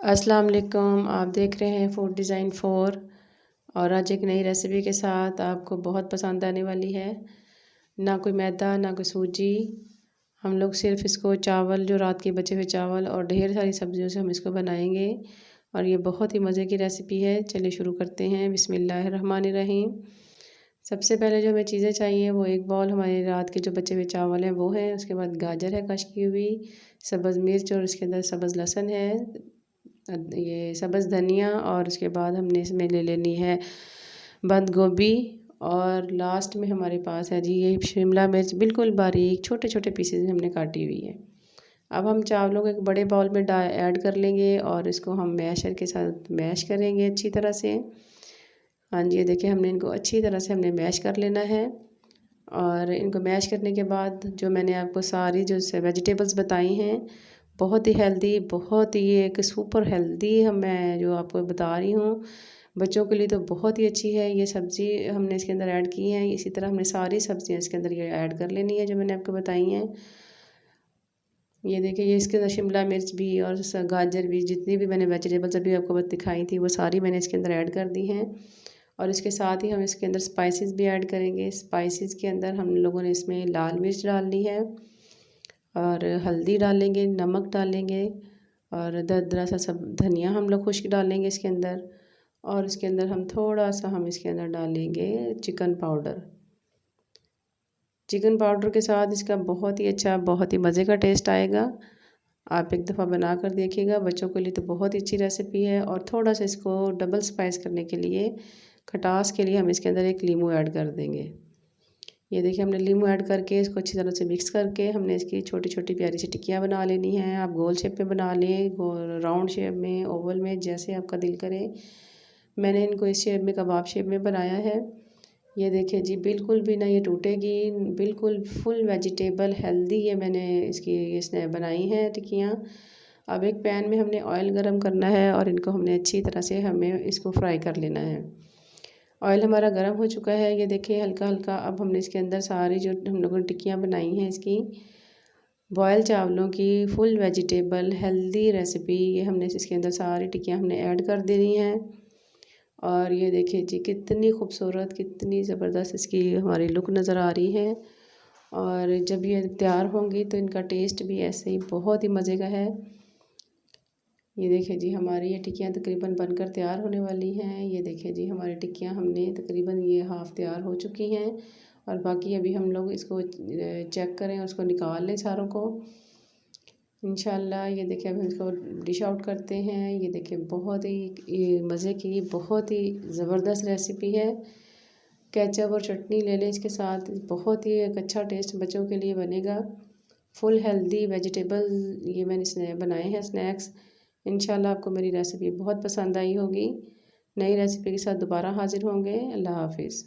अस्सलाम वालेकुम। आप देख रहे हैं फूड डिज़ाइन 4 और आज एक नई रेसिपी के साथ आपको बहुत पसंद आने वाली है। ना कोई मैदा ना कोई सूजी, हम लोग सिर्फ इसको चावल जो रात के बचे हुए चावल और ढेर सारी सब्जियों से हम इसको बनाएंगे और ये बहुत ही मज़े की रेसिपी है। चलिए शुरू करते हैं। बिस्मिल्लाहिर्रहमानिर्रहीम। सबसे पहले जो हमें चीज़ें चाहिए वो एक बाउल हमारे रात के जो बचे हुए चावल हैं वो है। उसके बाद गाजर है कश की हुई, सब्ज़ मिर्च और उसके अंदर सब्ज़ लहसुन है, ये सब्ज़ धनिया और उसके बाद हमने इसमें ले लेनी है बंद गोभी और लास्ट में हमारे पास है जी ये शिमला मिर्च बिल्कुल बारीक छोटे छोटे पीसेस में हमने काटी हुई है। अब हम चावलों को एक बड़े बाउल में ऐड कर लेंगे और इसको हम मैशर के साथ मैश करेंगे अच्छी तरह से। हाँ जी, ये देखिए हमने इनको अच्छी तरह से हमने मैश कर लेना है। और इनको मैश करने के बाद जो मैंने आपको सारी जो वेजिटेबल्स बताई हैं बहुत ही हेल्दी, बहुत ही एक सुपर हेल्दी मैं जो आपको बता रही हूँ, बच्चों के लिए तो बहुत ही अच्छी है। ये सब्ज़ी हमने इसके अंदर ऐड की है। इसी तरह हमने सारी सब्जियाँ इसके अंदर ये ऐड कर लेनी है जो मैंने आपको बताई हैं। ये देखिए ये इसके अंदर शिमला मिर्च भी और गाजर भी, जितनी भी मैंने वेजिटेबल्स अभी आपको दिखाई थी वो सारी मैंने इसके अंदर ऐड कर दी हैं। और इसके साथ ही हम इसके अंदर स्पाइसेस भी ऐड करेंगे। स्पाइसेस के अंदर हम लोगों ने इसमें लाल मिर्च डालनी है और हल्दी डालेंगे, नमक डालेंगे और दरदरा सा सब धनिया हम लोग खुश्क डालेंगे इसके अंदर। और इसके अंदर हम थोड़ा सा हम इसके अंदर डालेंगे चिकन पाउडर। चिकन पाउडर के साथ इसका बहुत ही अच्छा, बहुत ही मज़े का टेस्ट आएगा। आप एक दफ़ा बना कर देखिएगा, बच्चों के लिए तो बहुत ही अच्छी रेसिपी है। और थोड़ा सा इसको डबल स्पाइस करने के लिए, खटास के लिए हम इसके अंदर एक लीमू ऐड कर देंगे। ये देखिए हमने लीमू ऐड करके इसको अच्छी तरह से मिक्स करके हमने इसकी छोटी छोटी प्यारी सी टिक्कियाँ बना लेनी हैं। आप गोल शेप में बना लें, राउंड शेप में, ओवल में, जैसे आपका दिल करे। मैंने इनको इस शेप में, कबाब शेप में बनाया है। ये देखिए जी बिल्कुल भी ना ये टूटेगी, बिल्कुल फुल वेजिटेबल हेल्दी ये मैंने इसने बनाई हैं टिक्कियाँ। अब एक पैन में हमने ऑयल गरम करना है और इनको हमने अच्छी तरह से हमें इसको फ्राई कर लेना है। ऑयल हमारा गर्म हो चुका है, ये देखिए हल्का हल्का। अब हमने इसके अंदर सारी जो हम लोगों ने टिक्कियाँ बनाई हैं इसकी बॉयल चावलों की फुल वेजिटेबल हेल्दी रेसिपी, ये हमने इसके अंदर सारी टिक्कियाँ हमने ऐड कर देनी हैं। और ये देखिए जी कितनी खूबसूरत, कितनी ज़बरदस्त इसकी हमारी लुक नज़र आ रही है। और जब ये तैयार होंगी तो इनका टेस्ट भी ऐसे ही बहुत ही मज़े का है। ये देखिए जी हमारी ये टिक्कियाँ तकरीबन बनकर तैयार होने वाली हैं। ये देखिए जी हमारी टिक्कियाँ हमने तकरीबन ये हाफ़ तैयार हो चुकी हैं और बाकी अभी हम लोग इसको चेक करें, उसको निकाल लें सारों को इंशाल्लाह। ये देखिए अब हम इसको डिश आउट करते हैं। ये देखिए बहुत ही मज़े की, बहुत ही ज़बरदस्त रेसिपी है। केचप और चटनी ले लें इसके साथ, बहुत ही एक अच्छा टेस्ट बच्चों के लिए बनेगा। फुल हेल्दी वेजिटेबल ये मैंने बनाए हैं स्नैक्स। इंशाल्लाह आपको मेरी रेसिपी बहुत पसंद आई होगी। नई रेसिपी के साथ दोबारा हाजिर होंगे। अल्लाह हाफिज़।